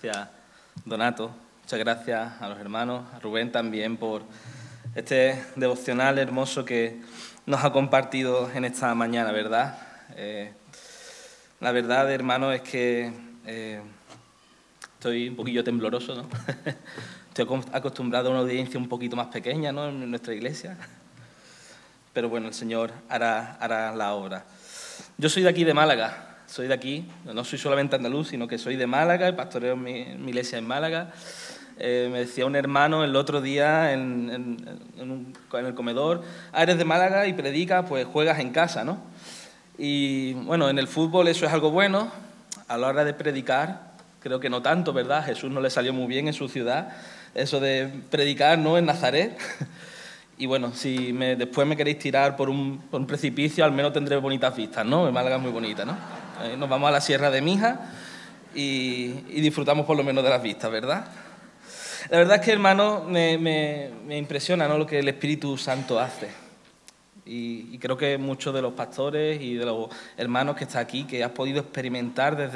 Gracias, Donato. Muchas gracias a los hermanos, a Rubén también por este devocional hermoso que nos ha compartido en esta mañana, ¿verdad? La verdad, hermano, es que estoy un poquillo tembloroso, ¿no? Estoy acostumbrado a una audiencia un poquito más pequeña, ¿no?, en nuestra iglesia. Pero bueno, el Señor hará la obra. Yo soy de aquí, de Málaga. Soy de aquí, no soy solamente andaluz, sino que soy de Málaga, y pastoreo mi iglesia en Málaga. Me decía un hermano el otro día en el comedor: eres de Málaga y predicas, pues juegas en casa, ¿no? Y bueno, en el fútbol eso es algo bueno. A la hora de predicar, creo que no tanto, ¿verdad? A Jesús no le salió muy bien en su ciudad eso de predicar, ¿no?, en Nazaret. Y bueno, si después me queréis tirar por un precipicio, al menos tendré bonitas vistas, ¿no? Málaga es muy bonita, ¿no? Nos vamos a la Sierra de Mija y disfrutamos por lo menos de las vistas, ¿verdad? La verdad es que, hermano, me impresiona, ¿no?, lo que el Espíritu Santo hace. Y creo que muchos de los pastores y de los hermanos que están aquí, que has podido experimentar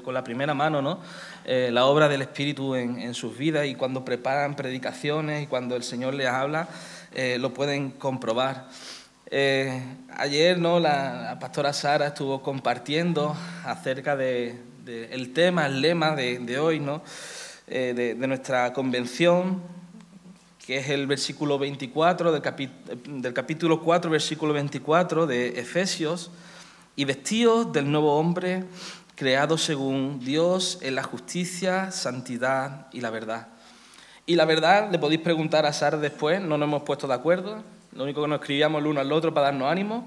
con la primera mano, ¿no?, la obra del Espíritu en sus vidas, y cuando preparan predicaciones y cuando el Señor les habla, lo pueden comprobar. Ayer, ¿no?, la pastora Sara estuvo compartiendo acerca del tema, el lema de hoy, ¿no?, de nuestra convención, que es el versículo 24 del capítulo 4, versículo 24 de Efesios: y vestidos del nuevo hombre, creado según Dios en la justicia, santidad y la verdad. Y la verdad, le podéis preguntar a Sara después, no nos hemos puesto de acuerdo, lo único que nos escribíamos el uno al otro para darnos ánimo,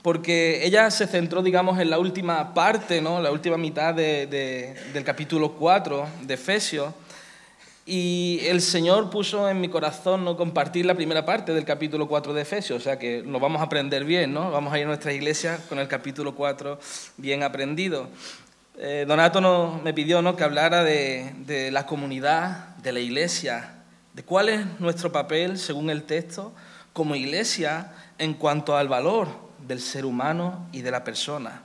porque ella se centró, digamos, en la última parte, ¿no?, la última mitad del capítulo 4 de Efesios, y el Señor puso en mi corazón no compartir la primera parte del capítulo 4 de Efesios, o sea que lo vamos a aprender bien, ¿no? Vamos a ir a nuestra iglesia con el capítulo 4 bien aprendido. Donato me pidió, ¿no?, que hablara de la comunidad, de la iglesia, de cuál es nuestro papel, según el texto, como iglesia en cuanto al valor del ser humano y de la persona.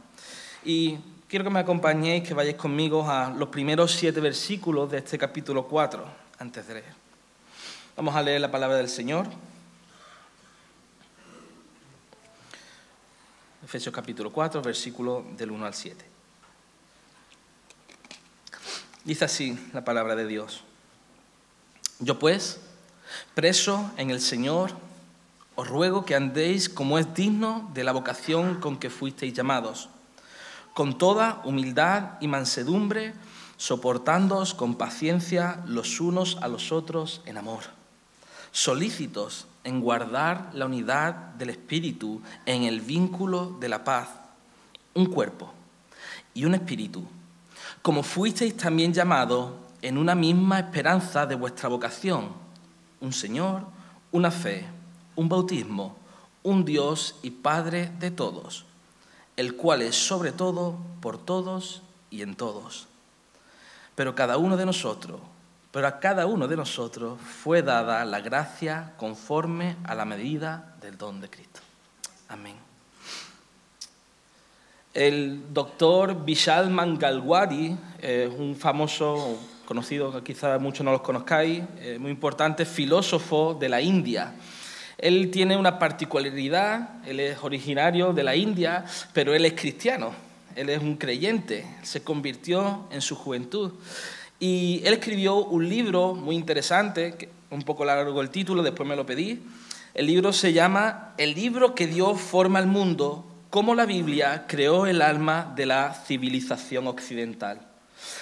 Y quiero que me acompañéis, que vayáis conmigo a los primeros 7 versículos de este capítulo 4, antes de leer. Vamos a leer la palabra del Señor. Efesios capítulo 4, versículos del 1 al 7. Dice así la palabra de Dios: yo pues, preso en el Señor, os ruego que andéis como es digno de la vocación con que fuisteis llamados, con toda humildad y mansedumbre, soportándoos con paciencia los unos a los otros en amor, solícitos en guardar la unidad del Espíritu en el vínculo de la paz, un cuerpo y un espíritu, como fuisteis también llamados en una misma esperanza de vuestra vocación, un Señor, una fe, un bautismo, un Dios y Padre de todos, el cual es sobre todo, por todos y en todos. Pero a cada uno de nosotros fue dada la gracia conforme a la medida del don de Cristo. Amén. El doctor Vishal Mangalwadi, un famoso, conocido, quizás muchos no los conozcáis, muy importante filósofo de la India. Él tiene una particularidad: él es originario de la India, pero él es cristiano, él es un creyente, se convirtió en su juventud. Y él escribió un libro muy interesante, un poco largo el título, después me lo pedí. El libro se llama El libro que dio forma al mundo, cómo la Biblia creó el alma de la civilización occidental.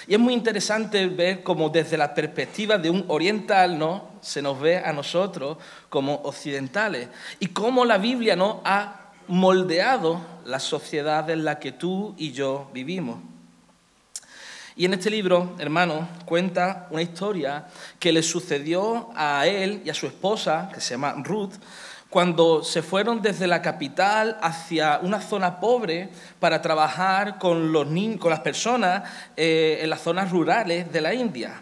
Y es muy interesante ver cómo desde la perspectiva de un oriental, ¿no?, se nos ve a nosotros como occidentales, y cómo la Biblia, ¿no?, ha moldeado la sociedad en la que tú y yo vivimos. Y en este libro, hermano, cuenta una historia que le sucedió a él y a su esposa, que se llama Ruth, cuando se fueron desde la capital hacia una zona pobre para trabajar con los niños, con las personas en las zonas rurales de la India.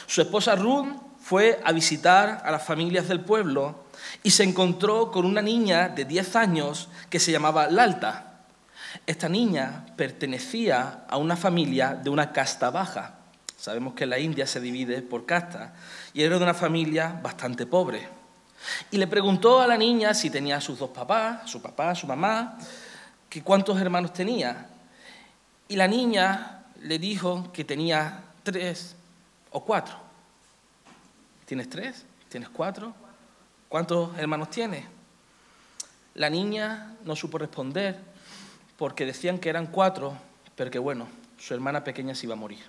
Su esposa Ruth fue a visitar a las familias del pueblo y se encontró con una niña de 10 años que se llamaba Lalta. Esta niña pertenecía a una familia de una casta baja. Sabemos que en la India se divide por castas y era de una familia bastante pobre. Y le preguntó a la niña si tenía sus dos papás, su papá, su mamá, que cuántos hermanos tenía. Y la niña le dijo que tenía 3 o 4. ¿Tienes 3? ¿Tienes 4? ¿Cuántos hermanos tienes? La niña no supo responder porque decían que eran 4, pero que bueno, su hermana pequeña se iba a morir.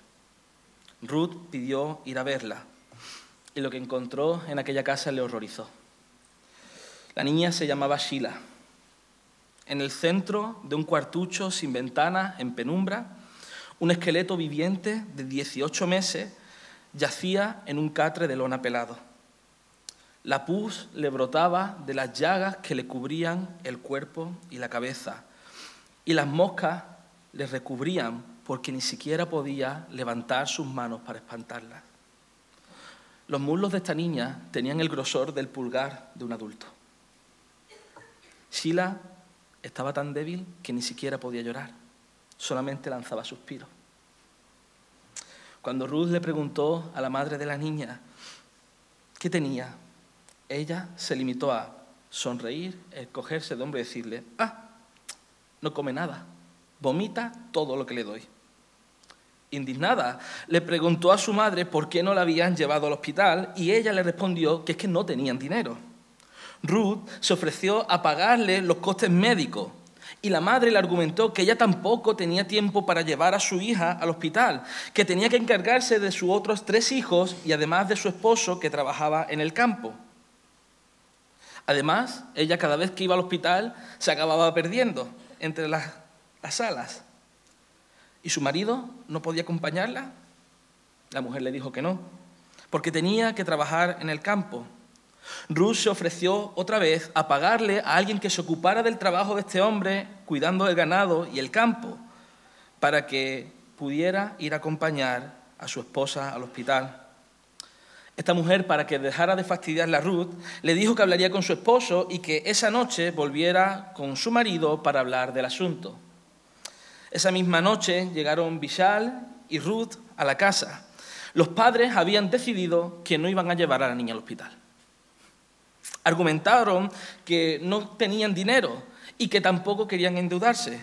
Ruth pidió ir a verla y lo que encontró en aquella casa le horrorizó. La niña se llamaba Sheila. En el centro de un cuartucho sin ventanas, en penumbra, un esqueleto viviente de 18 meses yacía en un catre de lona pelado. La pus le brotaba de las llagas que le cubrían el cuerpo y la cabeza, y las moscas le recubrían porque ni siquiera podía levantar sus manos para espantarlas. Los muslos de esta niña tenían el grosor del pulgar de un adulto. Sheila estaba tan débil que ni siquiera podía llorar, solamente lanzaba suspiros. Cuando Ruth le preguntó a la madre de la niña qué tenía, ella se limitó a sonreír, encogerse de hombro y decirle: no come nada, vomita todo lo que le doy. Indignada, le preguntó a su madre por qué no la habían llevado al hospital y ella le respondió que es que no tenían dinero. Ruth se ofreció a pagarle los costes médicos y la madre le argumentó que ella tampoco tenía tiempo para llevar a su hija al hospital, que tenía que encargarse de sus otros 3 hijos y además de su esposo que trabajaba en el campo. Además, ella cada vez que iba al hospital se acababa perdiendo entre las salas. ¿Y su marido no podía acompañarla? La mujer le dijo que no, porque tenía que trabajar en el campo. Ruth se ofreció otra vez a pagarle a alguien que se ocupara del trabajo de este hombre, cuidando el ganado y el campo, para que pudiera ir a acompañar a su esposa al hospital. Esta mujer, para que dejara de fastidiarle a Ruth, le dijo que hablaría con su esposo y que esa noche volviera con su marido para hablar del asunto. Esa misma noche llegaron Vishal y Ruth a la casa. Los padres habían decidido que no iban a llevar a la niña al hospital. Argumentaron que no tenían dinero y que tampoco querían endeudarse.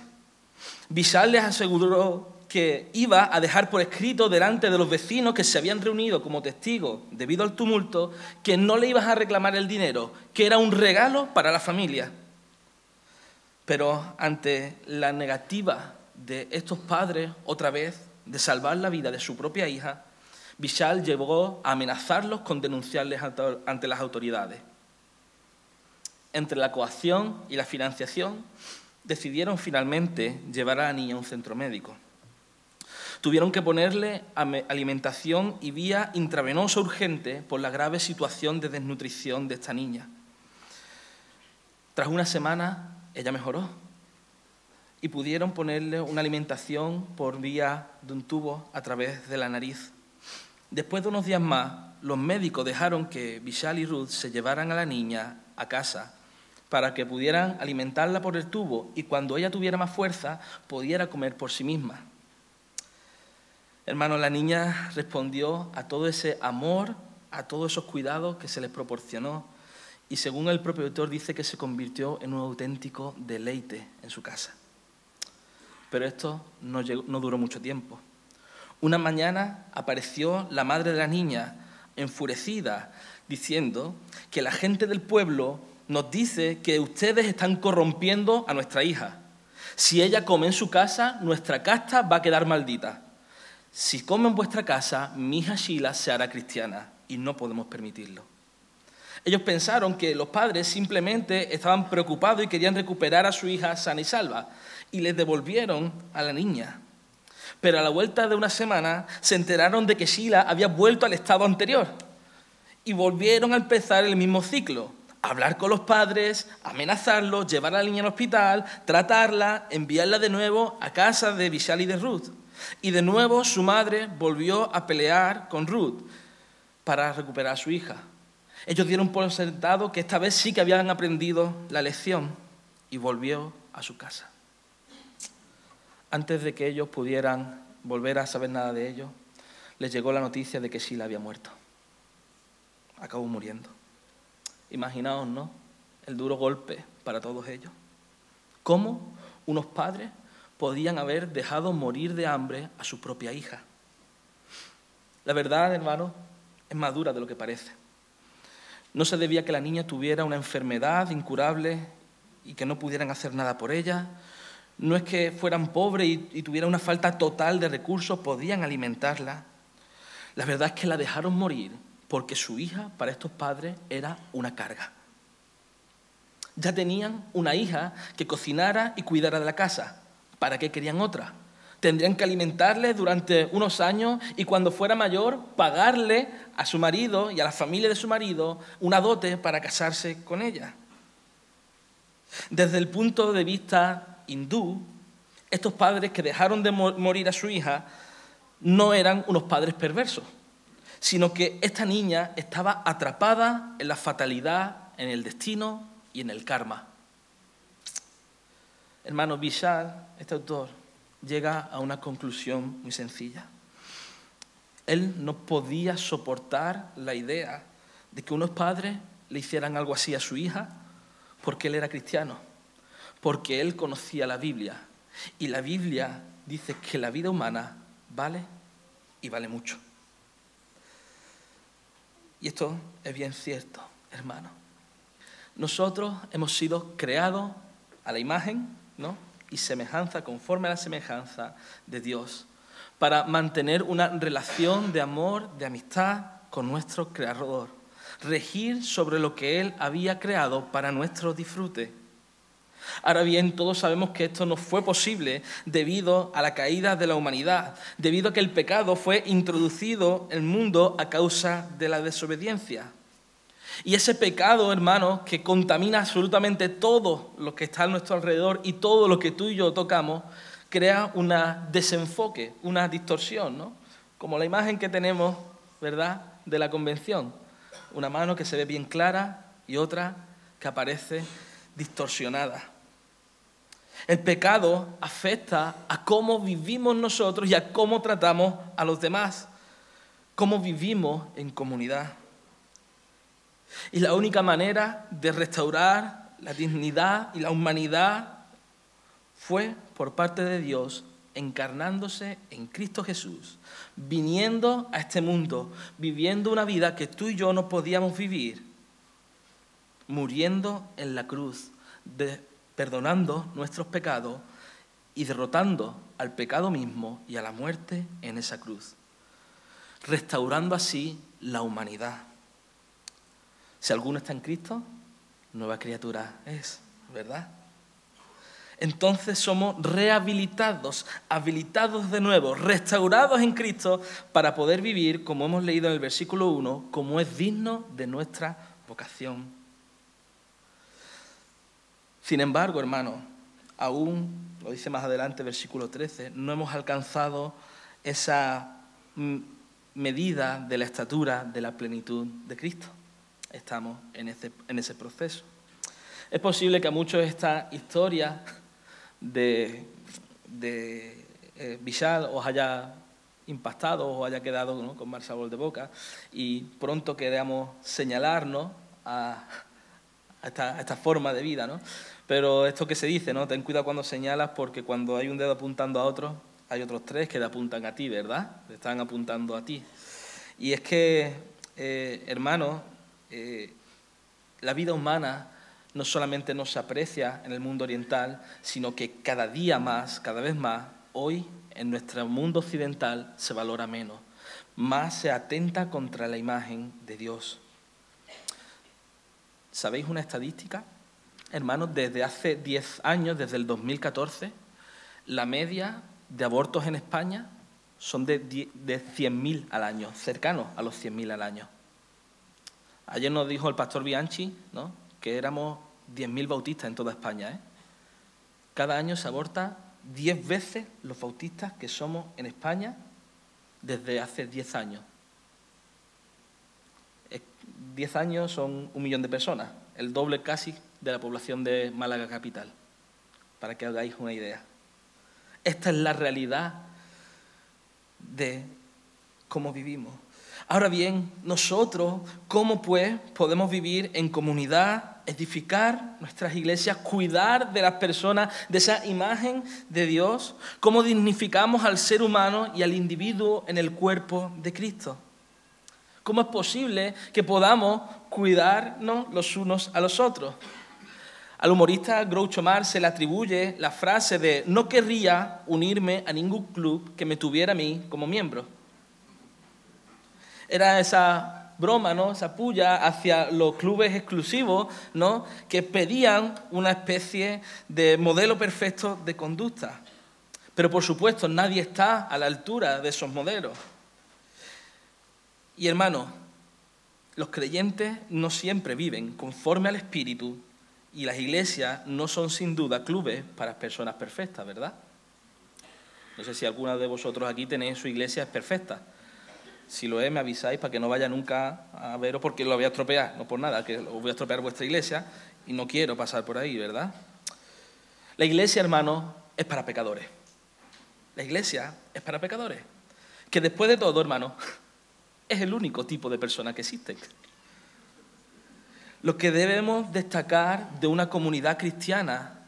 Vishal les aseguró que iba a dejar por escrito delante de los vecinos que se habían reunido como testigos debido al tumulto que no le ibas a reclamar el dinero, que era un regalo para la familia. Pero ante la negativa de estos padres, otra vez, de salvar la vida de su propia hija, Vishal llegó a amenazarlos con denunciarles ante las autoridades. Entre la coacción y la financiación, decidieron finalmente llevar a la niña a un centro médico. Tuvieron que ponerle alimentación y vía intravenosa urgente por la grave situación de desnutrición de esta niña. Tras una semana, ella mejoró y pudieron ponerle una alimentación por vía de un tubo a través de la nariz. Después de unos días más, los médicos dejaron que Vishal y Ruth se llevaran a la niña a casa para que pudieran alimentarla por el tubo y cuando ella tuviera más fuerza, pudiera comer por sí misma. Hermanos, la niña respondió a todo ese amor, a todos esos cuidados que se les proporcionó y según el propio autor dice que se convirtió en un auténtico deleite en su casa. Pero esto no duró mucho tiempo. Una mañana apareció la madre de la niña, enfurecida, diciendo que la gente del pueblo nos dice que ustedes están corrompiendo a nuestra hija. Si ella come en su casa, nuestra casta va a quedar maldita. Si come en vuestra casa, mi hija Sheila se hará cristiana y no podemos permitirlo. Ellos pensaron que los padres simplemente estaban preocupados y querían recuperar a su hija sana y salva y les devolvieron a la niña. Pero a la vuelta de una semana se enteraron de que Sheila había vuelto al estado anterior y volvieron a empezar el mismo ciclo. Hablar con los padres, amenazarlos, llevar a la niña al hospital, tratarla, enviarla de nuevo a casa de Vishal y de Ruth. Y de nuevo su madre volvió a pelear con Ruth para recuperar a su hija. Ellos dieron por sentado que esta vez sí que habían aprendido la lección y volvió a su casa. Antes de que ellos pudieran volver a saber nada de ellos, les llegó la noticia de que Sheila había muerto. Acabó muriendo. Imaginaos, ¿no?, el duro golpe para todos ellos. ¿Cómo unos padres podían haber dejado morir de hambre a su propia hija? La verdad, hermanos, es más dura de lo que parece. No se debía a que la niña tuviera una enfermedad incurable y que no pudieran hacer nada por ella. No es que fueran pobres y tuviera una falta total de recursos, podían alimentarla. La verdad es que la dejaron morir porque su hija, para estos padres, era una carga. Ya tenían una hija que cocinara y cuidara de la casa. ¿Para qué querían otra? Tendrían que alimentarle durante unos años y cuando fuera mayor pagarle a su marido y a la familia de su marido una dote para casarse con ella. Desde el punto de vista hindú, estos padres que dejaron de morir a su hija no eran unos padres perversos, sino que esta niña estaba atrapada en la fatalidad, en el destino y en el karma. Hermano, Vishal, este autor, llega a una conclusión muy sencilla. Él no podía soportar la idea de que unos padres le hicieran algo así a su hija porque él era cristiano, porque él conocía la Biblia. Y la Biblia dice que la vida humana vale y vale mucho. Y esto es bien cierto, hermano. Nosotros hemos sido creados a la imagen, ¿no?, y semejanza, conforme a la semejanza de Dios, para mantener una relación de amor, de amistad con nuestro Creador, regir sobre lo que Él había creado para nuestro disfrute. Ahora bien, todos sabemos que esto no fue posible debido a la caída de la humanidad, debido a que el pecado fue introducido en el mundo a causa de la desobediencia. Y ese pecado, hermanos, que contamina absolutamente todo lo que está a nuestro alrededor y todo lo que tú y yo tocamos, crea un desenfoque, una distorsión, ¿no? Como la imagen que tenemos, ¿verdad?, de la convención. Una mano que se ve bien clara y otra que aparece distorsionada. El pecado afecta a cómo vivimos nosotros y a cómo tratamos a los demás, cómo vivimos en comunidad. Y la única manera de restaurar la dignidad y la humanidad fue por parte de Dios encarnándose en Cristo Jesús, viniendo a este mundo, viviendo una vida que tú y yo no podíamos vivir, muriendo en la cruz, perdonando nuestros pecados y derrotando al pecado mismo y a la muerte en esa cruz, restaurando así la humanidad. Si alguno está en Cristo, nueva criatura es, ¿verdad? Entonces somos rehabilitados, habilitados de nuevo, restaurados en Cristo para poder vivir, como hemos leído en el versículo 1, como es digno de nuestra vocación. Sin embargo, hermanos, aún, lo dice más adelante, versículo 13, no hemos alcanzado esa medida de la estatura de la plenitud de Cristo. Estamos en ese proceso. Es posible que a muchos esta historia de Vishal os haya impactado, os haya quedado, ¿no?, con mal sabor de boca y pronto queramos señalarnos a esta forma de vida, ¿no? Pero esto que se dice, ¿no?, ten cuidado cuando señalas porque cuando hay un dedo apuntando a otro, hay otros tres que te apuntan a ti, ¿verdad? Te están apuntando a ti. Y es que, hermanos, la vida humana no solamente no se aprecia en el mundo oriental, sino que cada día más, cada vez más, hoy en nuestro mundo occidental se valora menos. Más se atenta contra la imagen de Dios. ¿Sabéis una estadística? Hermanos, desde hace 10 años, desde el 2014, la media de abortos en España son de 100.000 al año, cercanos a los 100.000 al año. Ayer nos dijo el pastor Bianchi, ¿no?, que éramos 10.000 bautistas en toda España, ¿eh? Cada año se aborta 10 veces los bautistas que somos en España desde hace 10 años. 10 años son 1 millón de personas, el doble casi de la población de Málaga capital, para que hagáis una idea. Esta es la realidad de cómo vivimos. Ahora bien, nosotros, ¿cómo pues podemos vivir en comunidad, edificar nuestras iglesias, cuidar de las personas, de esa imagen de Dios? ¿Cómo dignificamos al ser humano y al individuo en el cuerpo de Cristo? ¿Cómo es posible que podamos cuidarnos los unos a los otros? Al humorista Groucho Marx se le atribuye la frase de «no querría unirme a ningún club que me tuviera a mí como miembro». Era esa broma, ¿no?, esa pulla hacia los clubes exclusivos, ¿no?, que pedían una especie de modelo perfecto de conducta. Pero, por supuesto, nadie está a la altura de esos modelos. Y, hermanos, los creyentes no siempre viven conforme al Espíritu y las iglesias no son, sin duda, clubes para personas perfectas, ¿verdad? No sé si alguna de vosotros aquí tenéis su iglesia es perfecta. Si lo es, me avisáis para que no vaya nunca a veros porque lo voy a estropear, no por nada, que os voy a estropear vuestra iglesia y no quiero pasar por ahí, ¿verdad? La iglesia, hermanos, es para pecadores. La iglesia es para pecadores. Que después de todo, hermanos, es el único tipo de persona que existe. Lo que debemos destacar de una comunidad cristiana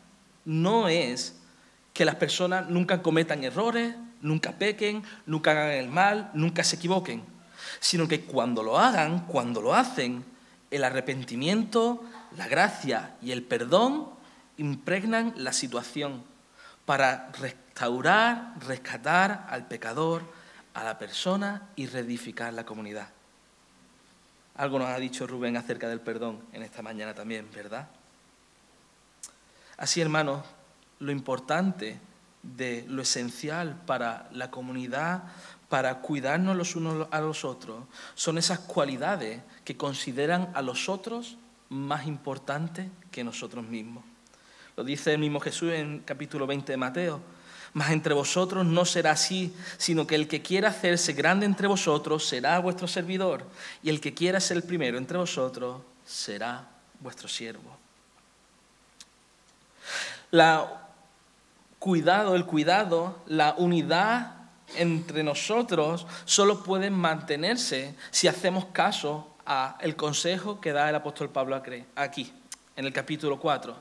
no es que las personas nunca cometan errores, nunca pequen, nunca hagan el mal, nunca se equivoquen, sino que cuando lo hagan, cuando lo hacen, el arrepentimiento, la gracia y el perdón impregnan la situación para restaurar, rescatar al pecador, a la persona y reedificar la comunidad. Algo nos ha dicho Rubén acerca del perdón en esta mañana también, ¿verdad? Así, hermanos, lo importante de lo esencial para la comunidad, para cuidarnos los unos a los otros, son esas cualidades que consideran a los otros más importantes que nosotros mismos. Lo dice el mismo Jesús en capítulo 20 de Mateo. Mas entre vosotros no será así, sino que el que quiera hacerse grande entre vosotros será vuestro servidor, y el que quiera ser el primero entre vosotros será vuestro siervo. El cuidado, la unidad entre nosotros solo pueden mantenerse si hacemos caso al consejo que da el apóstol Pablo aquí, en el capítulo 4.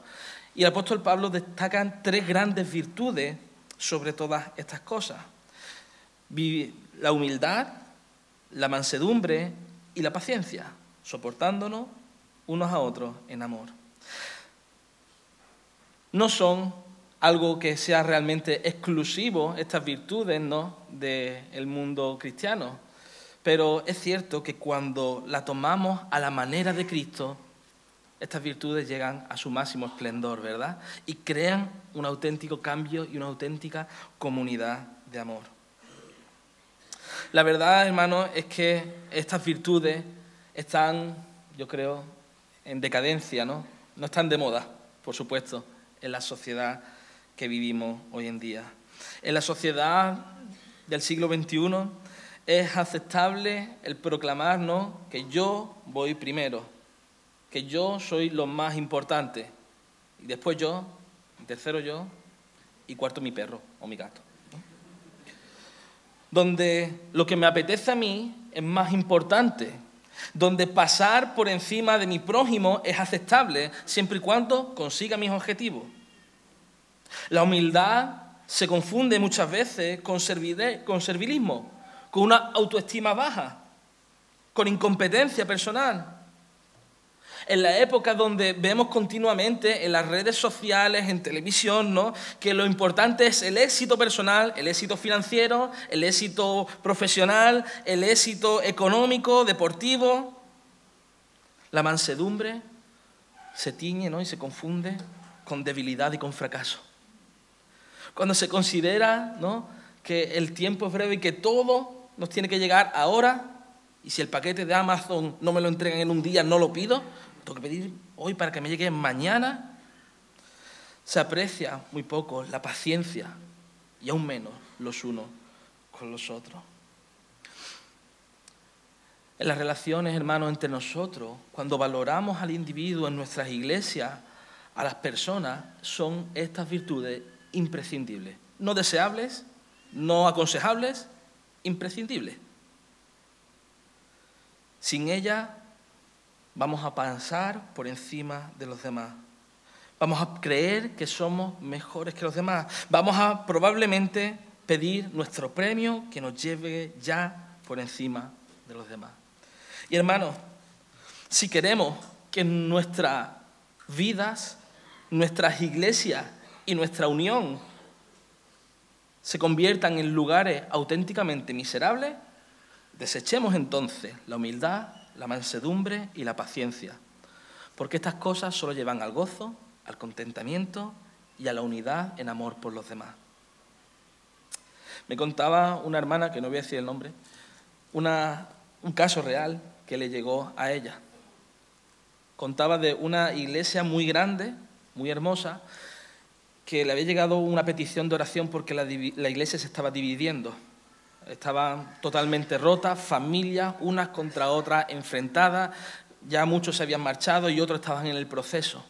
Y el apóstol Pablo destaca 3 grandes virtudes sobre todas estas cosas: la humildad, la mansedumbre y la paciencia, soportándonos unos a otros en amor. No son algo que sea realmente exclusivo, estas virtudes, ¿no?, del mundo cristiano, pero es cierto que cuando la tomamos a la manera de Cristo, estas virtudes llegan a su máximo esplendor, ¿verdad? Y crean un auténtico cambio y una auténtica comunidad de amor. La verdad, hermanos, es que estas virtudes están, yo creo, en decadencia, ¿no? No están de moda, por supuesto, en la sociedad que vivimos hoy en día. En la sociedad del siglo XXI es aceptable el proclamarnos que yo voy primero, que yo soy lo más importante, y después yo, y tercero yo, y cuarto mi perro o mi gato, ¿no? Donde lo que me apetece a mí es más importante, donde pasar por encima de mi prójimo es aceptable siempre y cuando consiga mis objetivos. La humildad se confunde muchas veces con servilismo, con una autoestima baja, con incompetencia personal. En la época donde vemos continuamente en las redes sociales, en televisión, ¿no?, que lo importante es el éxito personal, el éxito financiero, el éxito profesional, el éxito económico, deportivo, la mansedumbre se tiñe, ¿no?, y se confunde con debilidad y con fracaso. Cuando se considera, ¿no?, que el tiempo es breve y que todo nos tiene que llegar ahora, y si el paquete de Amazon no me lo entregan en un día, no lo pido, tengo que pedir hoy para que me llegue mañana, se aprecia muy poco la paciencia y aún menos los unos con los otros. En las relaciones, hermanos, entre nosotros, cuando valoramos al individuo en nuestras iglesias, a las personas, son estas virtudes imprescindibles. No deseables, no aconsejables, imprescindibles. Sin ella vamos a pasar por encima de los demás. Vamos a creer que somos mejores que los demás. Vamos a probablemente pedir nuestro premio que nos lleve ya por encima de los demás. Y hermanos, si queremos que nuestras vidas, nuestras iglesias y nuestra unión se conviertan en lugares auténticamente miserables, desechemos entonces la humildad, la mansedumbre y la paciencia, porque estas cosas solo llevan al gozo, al contentamiento y a la unidad en amor por los demás. Me contaba una hermana, que no voy a decir el nombre, un caso real que le llegó a ella. Contaba de una iglesia muy grande, muy hermosa, que le había llegado una petición de oración porque la iglesia se estaba dividiendo. Estaban totalmente rotas, familias, unas contra otras, enfrentadas. Ya muchos se habían marchado y otros estaban en el proceso.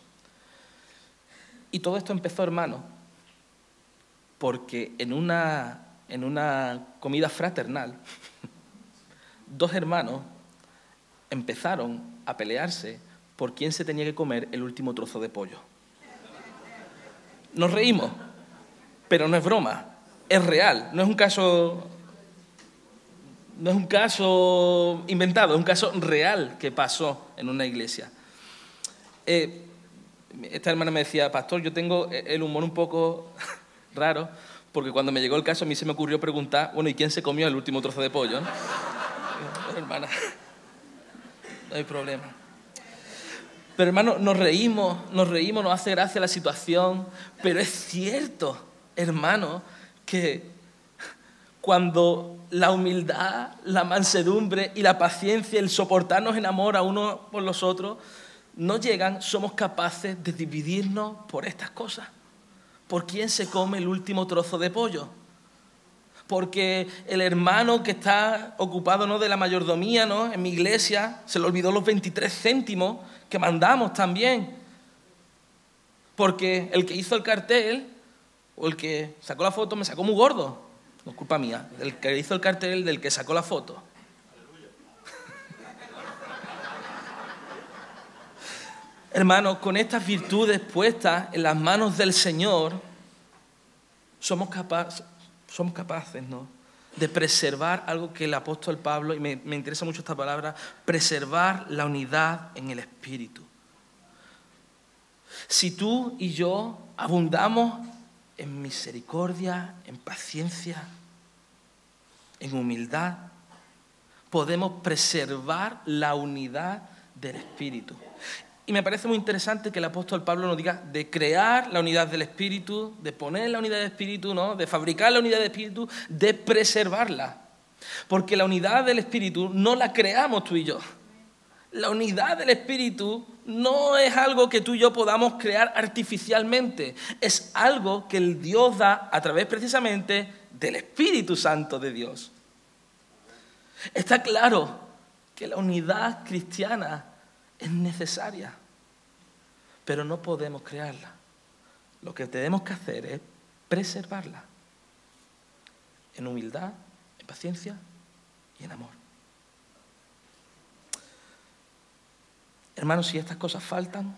Y todo esto empezó, hermano, porque en una comida fraternal, dos hermanos empezaron a pelearse por quién se tenía que comer el último trozo de pollo. Nos reímos, pero no es broma, es real, no es un caso inventado, es un caso real que pasó en una iglesia. Esta hermana me decía, pastor, yo tengo el humor un poco raro, porque cuando me llegó el caso a mí se me ocurrió preguntar, bueno, ¿y quién se comió el último trozo de pollo? ¿No? Hermana, no hay problema. Pero hermano, nos reímos, nos hace gracia la situación, pero es cierto, hermano, que cuando la humildad, la mansedumbre y la paciencia, el soportarnos en amor a uno por los otros, no llegan, somos capaces de dividirnos por estas cosas. ¿Por quién se come el último trozo de pollo? Porque el hermano que está ocupado, ¿no?, de la mayordomía, ¿no?, en mi iglesia, se le olvidó los 23 céntimos que mandamos también. Porque el que hizo el cartel o el que sacó la foto me sacó muy gordo. No es culpa mía, del que hizo el cartel, del que sacó la foto. Hermanos, con estas virtudes puestas en las manos del Señor, somos capaces, ¿no?, de preservar algo que el apóstol Pablo, y me interesa mucho esta palabra, preservar la unidad en el Espíritu. Si tú y yo abundamos en misericordia, en paciencia, en humildad, podemos preservar la unidad del Espíritu. Y me parece muy interesante que el apóstol Pablo nos diga de crear la unidad del Espíritu, de poner la unidad del Espíritu, ¿no?, de fabricar la unidad del Espíritu, de preservarla. Porque la unidad del Espíritu no la creamos tú y yo. La unidad del Espíritu no es algo que tú y yo podamos crear artificialmente. Es algo que el Dios da a través precisamente del Espíritu Santo de Dios. Está claro que la unidad cristiana es necesaria, pero no podemos crearla. Lo que tenemos que hacer es preservarla en humildad, en paciencia y en amor. Hermanos, si estas cosas faltan,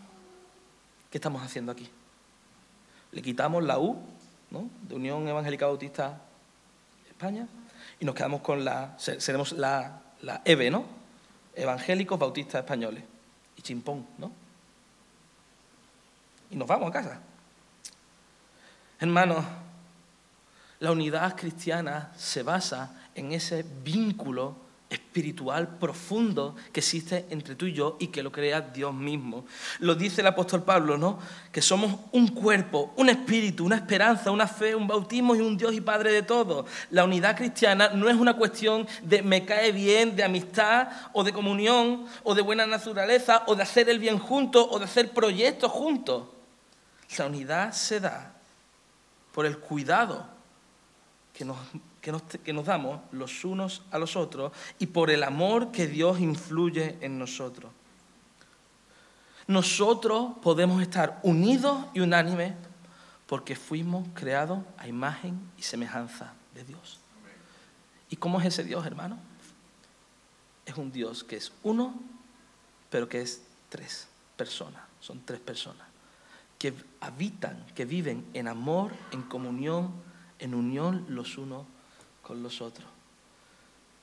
¿qué estamos haciendo aquí? Le quitamos la U, ¿no?, de Unión Evangélica Bautista España, y nos quedamos con seremos la EBE, ¿no?, Evangélicos Bautistas Españoles, y chimpón, ¿no? Y nos vamos a casa. Hermanos, la unidad cristiana se basa en ese vínculo espiritual profundo que existe entre tú y yo y que lo crea Dios mismo. Lo dice el apóstol Pablo, ¿no?, que somos un cuerpo, un espíritu, una esperanza, una fe, un bautismo y un Dios y Padre de todos. La unidad cristiana no es una cuestión de me cae bien, de amistad o de comunión o de buena naturaleza o de hacer el bien juntos o de hacer proyectos juntos. La unidad se da por el cuidado que nos damos los unos a los otros y por el amor que Dios influye en nosotros. Nosotros podemos estar unidos y unánimes porque fuimos creados a imagen y semejanza de Dios. ¿Y cómo es ese Dios, hermano? es un Dios que es uno, pero que es tres personas. Son tres personas que habitan, que viven en amor, en comunión, en unión los unos con los otros.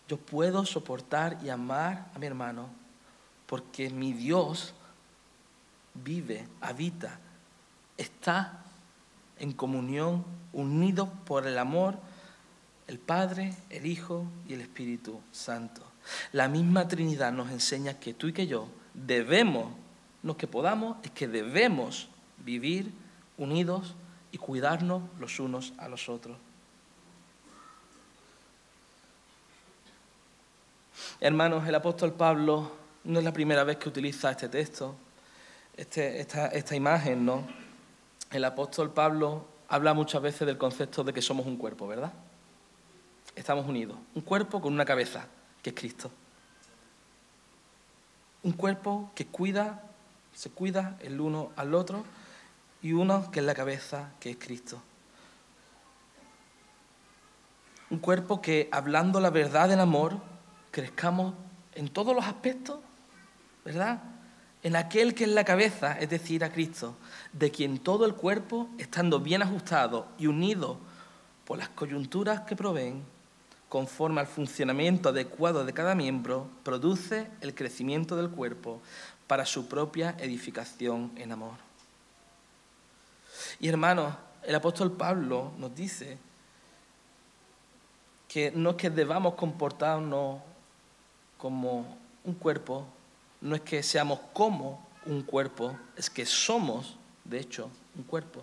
Yo puedo soportar y amar a mi hermano porque mi Dios vive, habita, está en comunión, unido por el amor, el Padre, el Hijo y el Espíritu Santo. La misma Trinidad nos enseña que tú y que yo debemos, no que podamos, es que debemos vivir unidos y cuidarnos los unos a los otros. Hermanos, el apóstol Pablo no es la primera vez que utiliza este texto, esta imagen, ¿no? El apóstol Pablo habla muchas veces del concepto de que somos un cuerpo, ¿verdad? Estamos unidos. Un cuerpo con una cabeza, que es Cristo. Un cuerpo que se cuida el uno al otro, y uno que es la cabeza, que es Cristo. Un cuerpo que, hablando la verdad del amor, crezcamos en todos los aspectos, ¿verdad? En aquel que es la cabeza, es decir, a Cristo, de quien todo el cuerpo, estando bien ajustado y unido por las coyunturas que proveen, conforme al funcionamiento adecuado de cada miembro, produce el crecimiento del cuerpo para su propia edificación en amor. Y hermanos, el apóstol Pablo nos dice que no es que debamos comportarnos como un cuerpo, no es que seamos como un cuerpo, es que somos, de hecho, un cuerpo.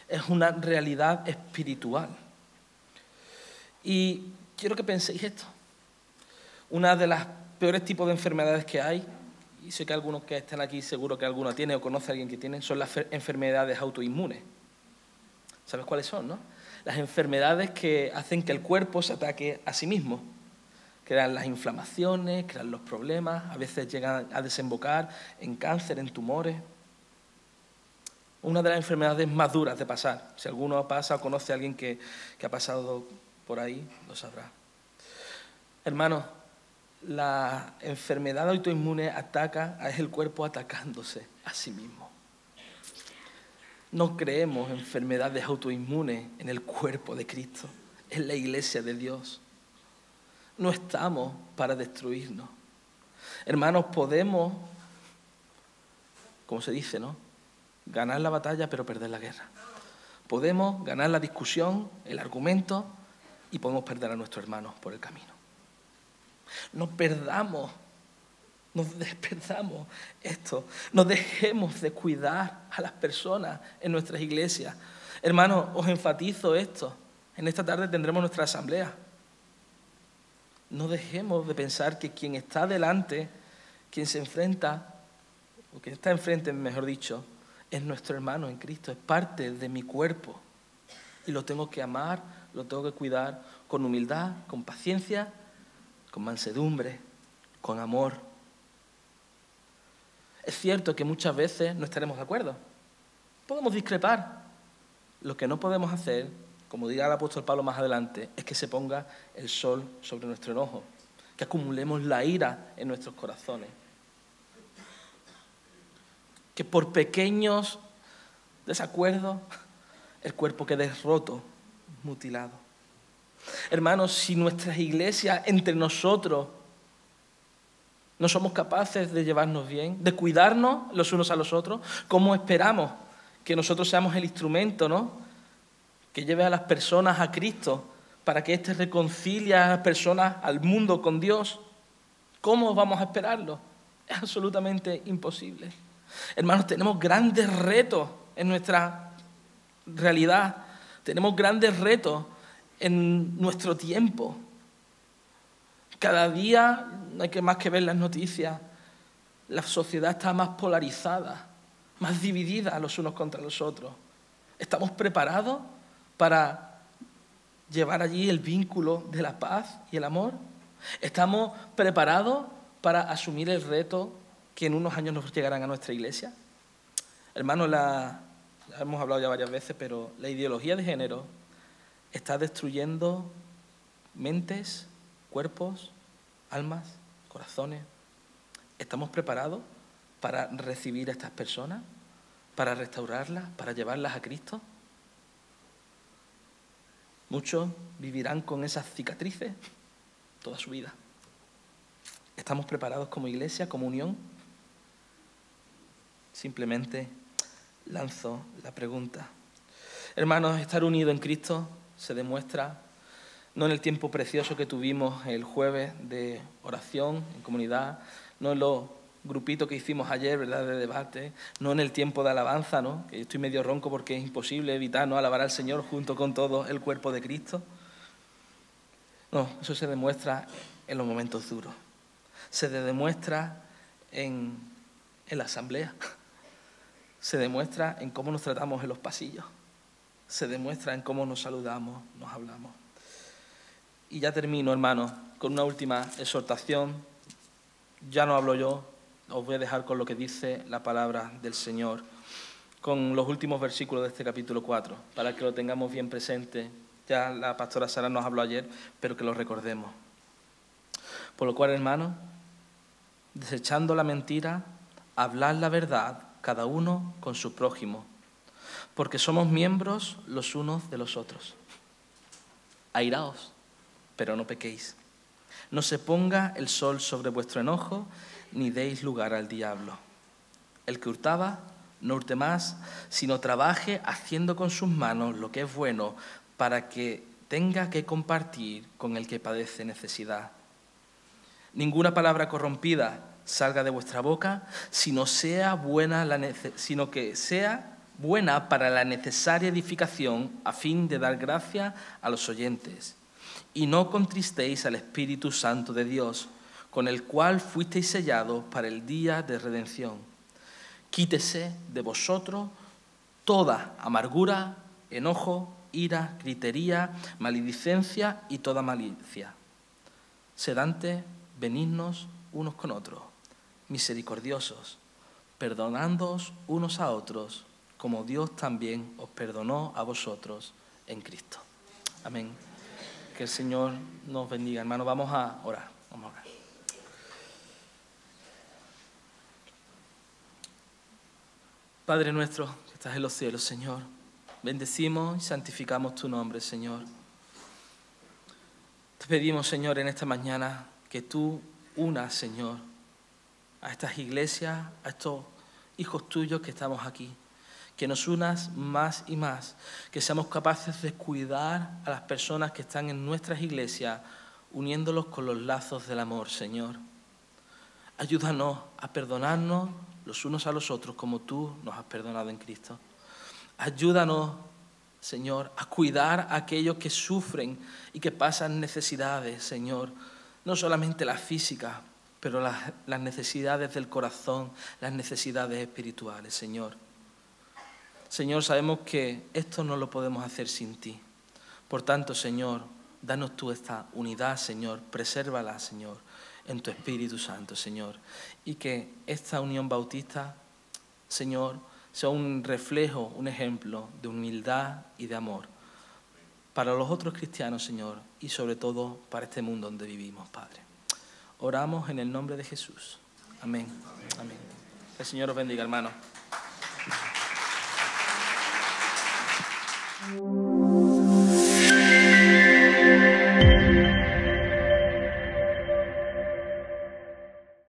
Es una realidad espiritual. Y quiero que penséis esto. Una de las peores tipos de enfermedades que hay, y sé que algunos que están aquí seguro que alguno tiene o conoce a alguien que tiene, son las enfermedades autoinmunes. ¿Sabes cuáles son, no? Las enfermedades que hacen que el cuerpo se ataque a sí mismo. Crean las inflamaciones, crean los problemas, a veces llegan a desembocar en cáncer, en tumores. Una de las enfermedades más duras de pasar. Si alguno pasa o conoce a alguien que ha pasado por ahí, lo sabrá. Hermanos, la enfermedad autoinmune es el cuerpo atacándose a sí mismo. No creemos enfermedades autoinmunes en el cuerpo de Cristo, en la iglesia de Dios. No estamos para destruirnos. Hermanos, podemos, como se dice, ¿no? Ganar la batalla pero perder la guerra. Podemos ganar la discusión, el argumento, y podemos perder a nuestros hermanos por el camino. No perdamos esto. No dejemos de cuidar a las personas en nuestras iglesias. Hermanos, os enfatizo esto. En esta tarde tendremos nuestra asamblea. No dejemos de pensar que quien está delante, quien se enfrenta, o quien está enfrente, mejor dicho, es nuestro hermano en Cristo, es parte de mi cuerpo. Y lo tengo que amar, lo tengo que cuidar con humildad, con paciencia, con mansedumbre, con amor. Es cierto que muchas veces no estaremos de acuerdo. Podemos discrepar. Lo que no podemos hacer, como dirá el apóstol Pablo más adelante, es que se ponga el sol sobre nuestro enojo, que acumulemos la ira en nuestros corazones. Que por pequeños desacuerdos el cuerpo quede roto, mutilado. Hermanos, si nuestras iglesias entre nosotros no somos capaces de llevarnos bien, de cuidarnos los unos a los otros, ¿cómo esperamos que nosotros seamos el instrumento, ¿no?, que lleve a las personas a Cristo para que éste reconcilie a las personas, al mundo con Dios? ¿Cómo vamos a esperarlo? Es absolutamente imposible. Hermanos, tenemos grandes retos en nuestra realidad, tenemos grandes retos en nuestro tiempo. Cada día, no hay más que ver las noticias, la sociedad está más polarizada, más dividida los unos contra los otros. ¿Estamos preparados para llevar allí el vínculo de la paz y el amor? ¿Estamos preparados para asumir el reto que en unos años nos llegarán a nuestra iglesia? Hermanos, hemos hablado ya varias veces, pero la ideología de género está destruyendo mentes, cuerpos, almas corazones. ¿Estamos preparados para recibir a estas personas, para restaurarlas, para llevarlas a Cristo? Muchos vivirán con esas cicatrices toda su vida. ¿Estamos preparados como iglesia, como unión? Simplemente lanzo la pregunta. Hermanos, estar unidos en Cristo se demuestra no en el tiempo precioso que tuvimos el jueves de oración en comunidad, no en los grupitos que hicimos ayer, ¿verdad?, de debate, no en el tiempo de alabanza, ¿no?, que estoy medio ronco porque es imposible evitar no alabar al Señor junto con todo el cuerpo de Cristo. No, eso se demuestra en los momentos duros. Se demuestra en la asamblea. Se demuestra en cómo nos tratamos en los pasillos. Se demuestra en cómo nos saludamos, nos hablamos. Y ya termino, hermanos, con una última exhortación. Ya no hablo yo, os voy a dejar con lo que dice la palabra del Señor, con los últimos versículos de este capítulo 4, para que lo tengamos bien presente. Ya la pastora Sara nos habló ayer, pero que lo recordemos. Por lo cual, hermanos, desechando la mentira, hablad la verdad, cada uno con su prójimo, porque somos miembros los unos de los otros. Airaos, pero no pequéis. No se ponga el sol sobre vuestro enojo, ni deis lugar al diablo. El que hurtaba, no hurte más, sino trabaje haciendo con sus manos lo que es bueno, para que tenga que compartir con el que padece necesidad. Ninguna palabra corrompida salga de vuestra boca, sino que sea buena para la necesaria edificación, a fin de dar gracia a los oyentes. Y no contristéis al Espíritu Santo de Dios, con el cual fuisteis sellados para el día de redención. Quítese de vosotros toda amargura, enojo, ira, gritería, maledicencia y toda malicia. Sed antes benignos unos con otros, misericordiosos, perdonándoos unos a otros, como Dios también os perdonó a vosotros en Cristo. Amén. Que el Señor nos bendiga. Hermanos, vamos a orar. Padre nuestro que estás en los cielos, Señor, bendecimos y santificamos tu nombre, Señor. Te pedimos, Señor, en esta mañana que tú unas, Señor, a estas iglesias, a estos hijos tuyos que estamos aquí. Que nos unas más y más, que seamos capaces de cuidar a las personas que están en nuestras iglesias, uniéndolos con los lazos del amor, Señor. Ayúdanos a perdonarnos los unos a los otros como tú nos has perdonado en Cristo. Ayúdanos, Señor, a cuidar a aquellos que sufren y que pasan necesidades, Señor, no solamente las físicas, pero las necesidades del corazón, las necesidades espirituales, Señor. Señor, sabemos que esto no lo podemos hacer sin ti. Por tanto, Señor, danos tú esta unidad, Señor, presérvala, Señor, en tu Espíritu Santo, Señor. Y que esta unión bautista, Señor, sea un reflejo, un ejemplo de humildad y de amor para los otros cristianos, Señor, y sobre todo para este mundo donde vivimos, Padre. Oramos en el nombre de Jesús. Amén. Amén. Que el Señor os bendiga, hermanos.